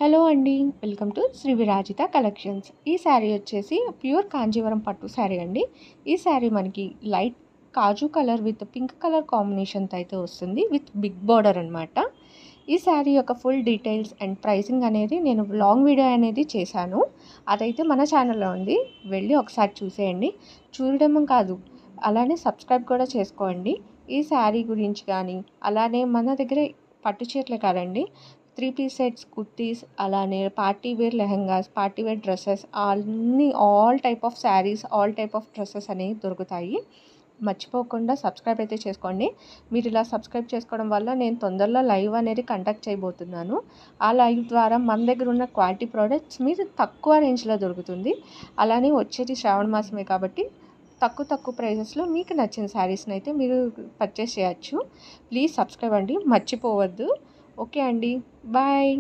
Hello అండి. Welcome to Sri Virajitha collections. ఈ శారీ వచ్చేసి ప్యూర్ కాంజీవరం పట్టు శారీ అండి. ఈ శారీ మనకి light kaju colour with pink colour కాంబినేషన్తో అయితే వస్తుంది విత్ బిగ్ బార్డర్ అనమాట. ఈ శారీ యొక్క ఫుల్ డీటెయిల్స్ అండ్ ప్రైసింగ్ అనేది నేను లాంగ్ వీడియో అనేది చేశాను. అదైతే మన ఛానల్లో ఉంది. వెళ్ళి ఒకసారి చూసేయండి. చూడడం కాదు, అలానే సబ్స్క్రైబ్ కూడా చేసుకోండి. ఈ శారీ గురించి కానీ, అలానే మన దగ్గర పట్టు చీరలే కాదండి, 3 పీస్ సెట్స్, కుర్తీస్, అలానే party wear lehengas, party wear dresses, all type of saris, all type of dresses అనేవి దొరుకుతాయి. మర్చిపోకుండా సబ్స్క్రైబ్ అయితే చేసుకోండి. మీరు ఇలా సబ్స్క్రైబ్ చేసుకోవడం వల్ల నేను తొందరలో లైవ్ అనేది కండక్ట్ చేయబోతున్నాను. ఆ లైవ్ ద్వారా మన దగ్గర ఉన్న క్వాలిటీ ప్రోడక్ట్స్ మీరు తక్కువ రేంజ్లో దొరుకుతుంది. అలానే వచ్చేది శ్రావణ మాసమే కాబట్టి తక్కువ ప్రైజెస్లో మీకు నచ్చిన శారీస్ని అయితే మీరు పర్చేస్ చేయొచ్చు. ప్లీజ్ సబ్స్క్రైబ్ అండి, మర్చిపోవద్దు. ఓకే అండి, బాయ్.